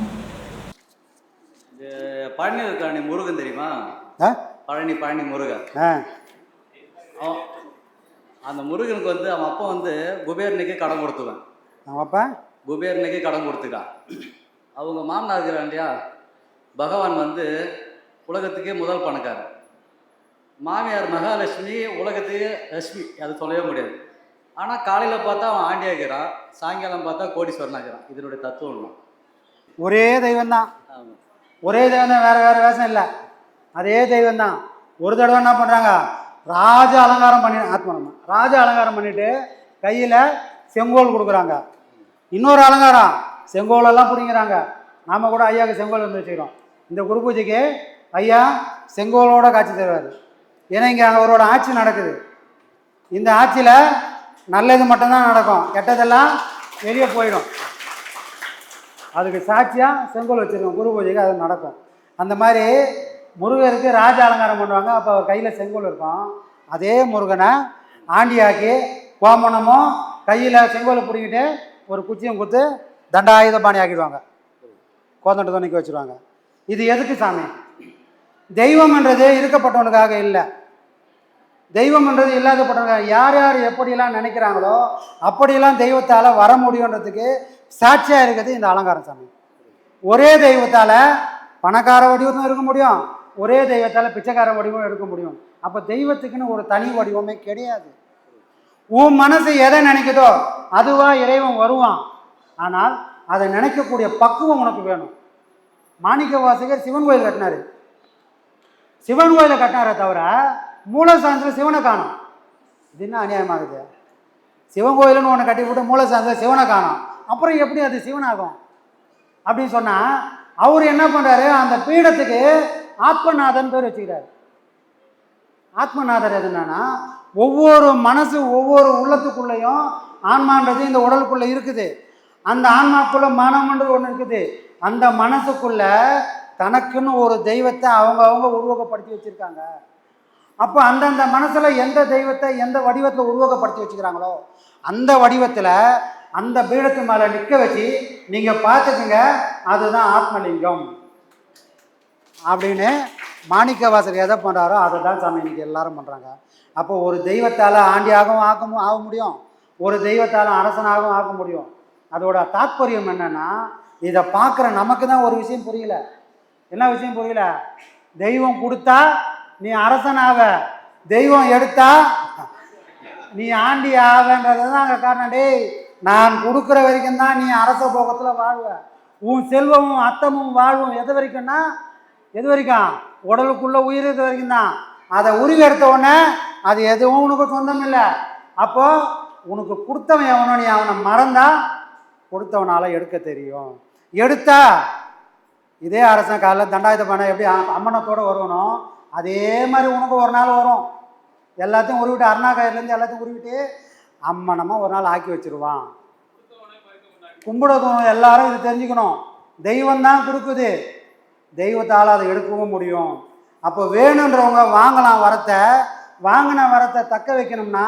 பழனி இருக்கானே முருகன் தெரியுமா? பழனி முருகன். அந்த முருகனுக்கு வந்து அவன் அப்பா வந்து குபேரனுக்கு கடன் கொடுத்துவான். அவன் அப்பா குபேரனுக்கு கடன் கொடுத்துக்கான். அவங்க மாமனார் இருக்கிறான் இல்லையா, பகவான் வந்து உலகத்துக்கே முதல் பணக்காரன். மாமியார் மகாலட்சுமி உலகத்துக்கு லட்சுமி, அது சொல்லவே முடியாது. ஆனால் காலையில் பார்த்தா அவன் ஆண்டியாகிறான், சாயங்காலம் பார்த்தா கோடீஸ்வரனாகிறான். இதனுடைய தத்துவம் தான். ஒரே தெய்வம் தான், ஒரே தெய்வம் தான், வேறு வேறு வேஷம் இல்லை. அதே தெய்வம் தான். ஒரு தடவை என்ன பண்ணுறாங்க, ராஜ அலங்காரம் பண்ணி ஆத்மனமா ராஜ அலங்காரம் பண்ணிட்டு கையில் செங்கோல் கொடுக்குறாங்க. இன்னொரு அலங்காரம் செங்கோலெல்லாம் பிடிங்கிறாங்க. நாம் கூட ஐயாவுக்கு செங்கோல் வந்து வச்சுக்கிறோம். இந்த குரு பூஜைக்கு ஐயா செங்கோலோட காட்சி தருவார். ஏன்னா இங்கே அவரோட ஆட்சி நடக்குது. இந்த ஆட்சியில் நல்லது மட்டும்தான் நடக்கும், கெட்டதெல்லாம் வெளியே போயிடும். அதுக்கு சாட்சியாக செங்கோல் வச்சுருக்கோம். குரு பூஜைக்கு அது நடக்கும். அந்த மாதிரி முருகருக்கு ராஜ அலங்காரம் பண்ணுவாங்க. அப்போ அவர் கையில் செங்கோல் இருக்கும். அதே முருகனை ஆண்டியாக்கி கோமணமும் கையில் செங்கோலை பிடிக்கிட்டு ஒரு குச்சியும் கொடுத்து தண்டாயுத பாணி ஆக்கிடுவாங்க, கோதண்ட துணைக்கு வச்சுருவாங்க. இது எதுக்கு சாமி? தெய்வம்ன்றது இருக்கப்பட்டவனுக்காக இல்லை, தெய்வம்ன்றது இல்லாதப்பட்டவனுக்காக. யார் யார் எப்படியெல்லாம் நினைக்கிறாங்களோ அப்படியெல்லாம் தெய்வத்தால் வர முடியுன்றதுக்கு சாட்சியாக இருக்கிறது இந்த அலங்காரம் சாமி. ஒரே தெய்வத்தால் பணக்கார வடிவமும் இருக்க முடியும், ஒரே தெய்வத்தால் பிச்சைக்கார வடிவமும் எடுக்க முடியும். அப்போ தெய்வத்துக்குன்னு ஒரு தனி வடிவமே கிடையாது. உன் மனசு எதை நினைக்குதோ அதுவா இறைவன் வருவான். ஆனால் அதை நினைக்கக்கூடிய பக்குவம் உனக்கு வேணும். மாணிக்க வாசகர் சிவன் கோயில் கட்டினாரு. சிவன் கோயிலை கட்டினாரே தவிர மூலஸ்தானத்தில் சிவனை காணும். இது என்ன அநியாயமாகுது? சிவன் கோயிலுன்னு ஒன்று கட்டி விட்டு மூலஸ்தானத்தில் சிவனை காணும், அப்புறம் எப்படி அது சிவனாகும் அப்படின்னு சொன்னால், அவர் என்ன பண்ணுறாரு, அந்த பீடத்துக்கு ஆத்மநாதன் பேர் வச்சுக்கிறார். ஆத்மநாதர் எதுனா, ஒவ்வொரு மனசு ஒவ்வொரு உள்ளத்துக்குள்ளேயும் ஆன்மான்றது இந்த உடலுக்குள்ளே இருக்குது. அந்த ஆன்மாக்குள்ளே மனம்ன்றது ஒன்று இருக்குது. அந்த மனசுக்குள்ள தனக்குன்னு ஒரு தெய்வத்தை அவங்க உருவகப்படுத்தி வச்சுருக்காங்க. அப்போ அந்தந்த மனசில் எந்த தெய்வத்தை எந்த வடிவத்தில் உருவகப்படுத்தி வச்சுக்கிறாங்களோ அந்த வடிவத்தில் அந்த பீடத்து மேலே நிற்க வச்சு நீங்கள் பார்த்துக்குங்க, அதுதான் ஆத்மலிங்கம் அப்படின்னு மாணிக்க வாசகர் எதை பண்ணுறாரோ அதை தான் சாமி இன்றைக்கி எல்லாரும் பண்ணுறாங்க. அப்போ ஒரு தெய்வத்தால் ஆண்டியாகவும் ஆக முடியும், ஒரு தெய்வத்தால் அரசனாகவும் ஆக முடியும். அதோட தாற்பயம் என்னென்னா, இதை பார்க்குற நமக்கு தான் ஒரு விஷயம் புரியல. என்ன விஷயம் புரியல? தெய்வம் கொடுத்தா நீ அரசனாவ, தெய்வம் எடுத்தா நீ ஆண்டி ஆவன்றது தான் அங்கே காரணம். டேய், நான் கொடுக்குற வரைக்கும் தான் நீ அரச போகத்தில் வாழ்வ. உன் செல்வமும் அத்தமும் வாழ்வும் எது வரைக்கும்னா, எது வரைக்கும்? உடலுக்குள்ளே உயிர் இது வரைக்கும் தான். அதை உருவி எடுத்த உடனே அது எதுவும் உனக்கு சொந்தம் இல்லை. அப்போது உனக்கு கொடுத்தவன் எவனோ, நீ அவனை மறந்தா கொடுத்தவனால் எடுக்க தெரியும். எடுத்தா இதே அரசன் காலையில் தண்டாயுத பண்ண எப்படி அம்மனத்தோடு வருவனும் அதே மாதிரி உனக்கு ஒரு நாள் வரும். எல்லாத்தையும் உருவிட்டு, அருணாக்காயிலேருந்து எல்லாத்தையும் உருவிட்டு அம்மனமாக ஒரு நாள் ஆக்கி வச்சிருவான். கும்பிடணும், எல்லாரும் இது தெரிஞ்சுக்கணும். தெய்வம் தான் கொடுக்குது, தெய்வத்தால் அதை எடுக்கவும் முடியும். அப்போ வேணுன்றவங்க வாங்கலாம் வரத்தை. வாங்கின வரத்தை தக்க வைக்கணும்னா,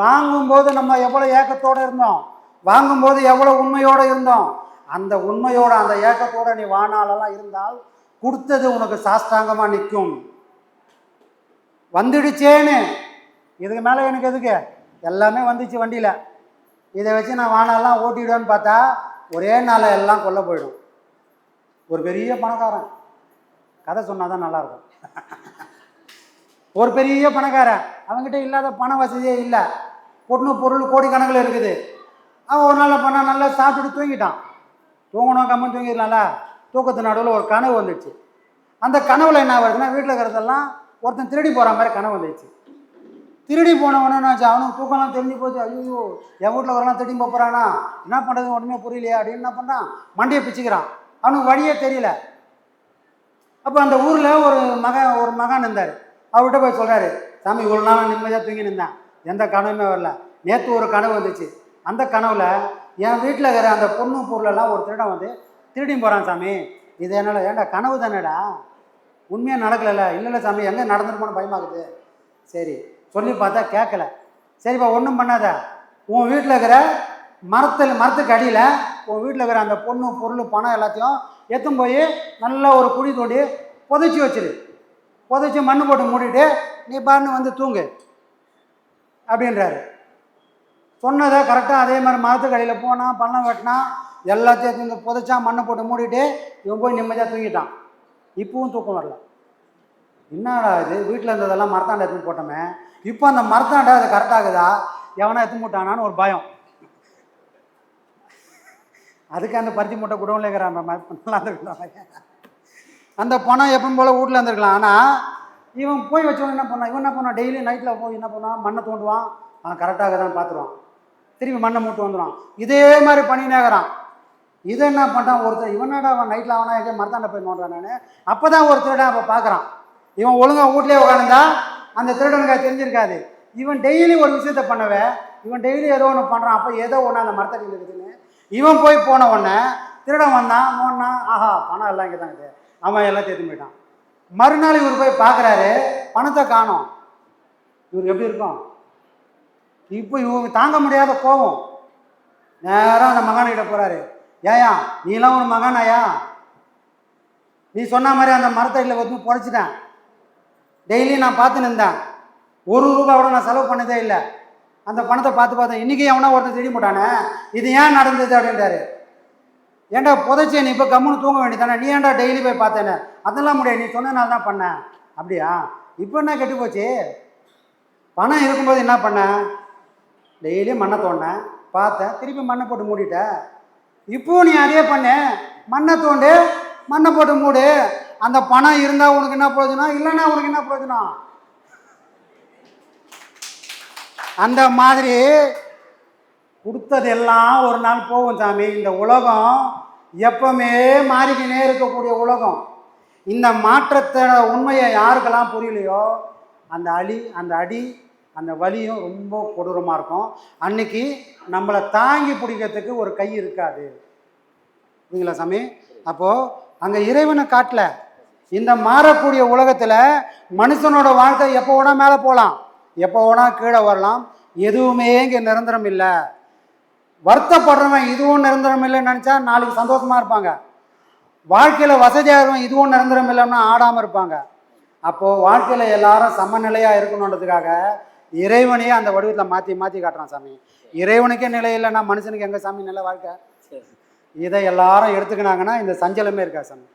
வாங்கும்போது நம்ம எவ்வளோ ஏக்கத்தோடு இருந்தோம், வாங்கும்போது எவ்வளோ உண்மையோடு இருந்தோம், அந்த உண்மையோட அந்த ஏக்கத்தோடு நீ வானாலெல்லாம் இருந்தால் கொடுத்தது உனக்கு சாஷ்டாங்கமாக நிற்கும். வந்துடுச்சேன்னு இதுக்கு மேலே எனக்கு எதுக்கு, எல்லாமே வந்துச்சு வண்டியில், இதை வச்சு நான் வானாலாம் ஓட்டிடுவேன்னு பார்த்தா ஒரே நாளில் எல்லாம் கொல்ல போயிடும். ஒரு பெரிய பணக்காரன் கதை சொன்னால் தான் நல்லாயிருக்கும். ஒரு பெரிய பணக்காரன், அவங்ககிட்ட இல்லாத பண வசதியே இல்லை, பொருள் கோடிக்கணக்கில் இருக்குது. அவன் ஒரு நாள் பண்ணால் நல்லா சாப்பிட்டுட்டு தூங்கிட்டான். தூங்கணும் கம்மன் தூங்கிடலாம்ல. தூக்கத்து நடுவில் ஒரு கனவு வந்துடுச்சு. அந்த கனவுல என்ன வருதுன்னா, வீட்டில் இருக்கிறதெல்லாம் ஒருத்தன் திருடி போகிற மாதிரி கனவு வந்துடுச்சு. திருடி போனவனு ஆச்சு, அவனுக்கு தூக்கம்லாம் தெரிஞ்சு போச்சு. ஐயோ, என் வீட்டில் வரலாம் திருடி போகிறானா, என்ன பண்ணுறது ஒன்றுமே புரியலையா அப்படின்னு என்ன பண்ணுறான், மண்டியை பிச்சுக்கிறான். அவனுக்கு வழியே தெரியல. அப்போ அந்த ஊரில் ஒரு மகன் இருந்தார். அவர்கிட்ட போய் சொல்கிறாரு, சாமி இவ்வளோ நாள் நிம்மதியாக தூங்கி நின்றேன், எந்த கனவுமே வரல. நேற்று ஒரு கனவு வந்துச்சு. அந்த கனவில் என் வீட்டில் இருக்கிற அந்த பொருளெல்லாம் ஒரு திருடன் வந்து திருடி போகிறான் சாமி. இது என்னடா, ஏன்டா கனவு தானேடா, உண்மையாக நடக்கலைல்ல? இல்லை சாமி, எங்கே நடந்துருப்போன்னு பயமாகுது. சரி சொல்லி பார்த்தா கேட்கல. சரிப்பா ஒன்றும் பண்ணாத, உன் வீட்டில் இருக்கிற மரத்துக்கு அடியில் உன் வீட்டில் இருக்கிற அந்த பொருள் பணம் எல்லாத்தையும் எடுத்துன்னு போய் நல்லா ஒரு குழி தோண்டி புதைச்சி வச்சிரு. புதைச்சி மண் போட்டு மூடிட்டு நீ பாருன்னு வந்து தூங்கு அப்படின்றாரு. சொன்னதை கரெக்டாக அதே மாதிரி மரத்துக்கு அடியில் போனான், பள்ளம் வெட்டினான், எல்லாத்தையும் இந்த புதைச்சா மண்ணை போட்டு மூடிட்டு இவன் போய் நிம்மதியாக தூங்கிட்டான். இப்பவும் தூக்கம் வரல. என்னடா இது, வீட்டில் இருந்ததெல்லாம் மரத்தாண்டை எடுத்துன்னு போட்டோமே, இப்போ அந்த மரத்தாண்டை அது கரெக்டாகுதா, எவனா எடுத்து மூட்டானான்னு ஒரு பயம். அதுக்கு அந்த பருத்தி மூட்டை குடவுல இருக்கிறான் அந்த பணம் எப்பவும் போல் வீட்டில் இருந்துருக்கலாம். ஆனால் இவன் போய் வச்சவன் என்ன பண்ணான், இவன் என்ன பண்ணான், டெய்லி நைட்டில் போய் என்ன பண்ணுவான், மண்ணை தோண்டுவான், கரெக்டாக தான் பார்த்துருவான், திரும்பி மண்ணை மூட்டு வந்துடுவான். இதே மாதிரி பண்ணினேங்கிறான். இதை என்ன பண்ணுறான் ஒருத்தர், இவனடா அவன் நைட்டில் அவனா எங்கே மரத்தாண்ட போய் நோண்டுறான். நான் அப்போ தான் ஒரு திருடன் அப்போ பார்க்குறான். இவன் ஒழுங்காக வீட்லேயே உட்காந்துருந்தா அந்த திருடனுக்கு தெரிஞ்சிருக்காது. இவன் டெய்லி ஒரு விஷயத்த பண்ணவே, இவன் டெய்லி ஏதோ ஒன்று பண்ணுறான். அப்போ ஏதோ ஒன்று அந்த மரத்தடியில் இருக்குதுன்னு இவன் போய் போன உடனே திருடன் வந்தான், நோன்னா, ஆஹா பணம் எல்லாம் இங்கே தான் இருக்குது, அவன் எல்லாம் தேர்த்து போயிட்டான். மறுநாள் இவர் போய் பார்க்குறாரு, பணத்தை காணோம். இவருக்கு எப்படி இருக்கும்? இப்போ இவங்க தாங்க முடியாத கோவம். நேராக அந்த மகான்கிட்ட போகிறாரு. ஏயா நீலாம் ஒரு மகானாயா, நீ சொன்ன மாதிரி அந்த மரத்தடியில் வந்து பொழைச்சிட்டேன், டெய்லி நான் பார்த்துன்னு இருந்தேன், ₹1 கூட நான் செலவு பண்ணதே இல்லை, அந்த பணத்தை பார்த்தேன், இன்றைக்கி எவனா ஒருத்தன் திருடி போட்டானே, இது ஏன் நடந்தது அப்படின்றாரு. ஏன்டா புதைச்சே, நீ இப்போ கம்முன்னு தூங்க வேண்டியதானே, நீ ஏன்டா டெய்லி போய் பார்த்தேன்னு? அதெல்லாம் முடியாது, நீ சொன்னதுனால தான் பண்ணேன். அப்படியா, இப்போ என்ன கெட்டு போச்சு? பணம் இருக்கும்போது என்ன பண்ணேன்? டெய்லியும் மண்ணை தோண்டினேன், பார்த்தேன், திருப்பி மண்ணை போட்டு மூடிட்டேன். இப்போ நீ அதே பண்ண, மண்ணை தோண்டு, மண்ணை போட்டு மூடு. அந்த பணம் இருந்தால் உனக்கு என்ன பிரயோஜனம், இல்லைன்னா உனக்கு என்ன பிரயோஜனம்? அந்த மாதிரி கொடுத்ததெல்லாம் ஒரு நாள் போகும் சாமி. இந்த உலகம் எப்பவுமே மாறிக்கினே இருக்கக்கூடிய உலகம். இந்த மாற்றத்தை உண்மையை யாருக்கெல்லாம் புரியலையோ அந்த அடி அந்த வலியும் ரொம்ப கொடூரமாக இருக்கும். அன்னைக்கு நம்மளை தாங்கி பிடிக்கிறதுக்கு ஒரு கை இருக்காது. புரியுங்களா சாமி? அப்போது அங்கே இறைவனை காட்டல. இந்த மாறக்கூடிய உலகத்தில் மனுஷனோட வாழ்க்கை எப்போ வேணா மேலே போகலாம், எப்போ வேணா கீழே வரலாம். எதுவுமே இங்கே நிரந்தரம் இல்லை. வருத்தப்படுறவன் இதுவும் நிரந்தரம் இல்லைன்னு நினச்சா நாளைக்கு சந்தோஷமாக இருப்பாங்க. வாழ்க்கையில் வசதியாக இருக்கும், இதுவும் நிரந்தரம் இல்லைன்னா ஆடாமல் இருப்பாங்க. அப்போது வாழ்க்கையில் எல்லாரும் சமநிலையாக இருக்கணுன்றதுக்காக இறைவனையே அந்த வடிவத்தில் மாற்றி மாற்றி காட்டுறான் சாமி. இறைவனுக்கே நிலை இல்லைன்னா மனுஷனுக்கு எங்கே சாமி நல்ல வாழ்க்கை? இதை எல்லாரும் எடுத்துக்கினாங்கன்னா இந்த சஞ்சலமே இருக்கா சாமி.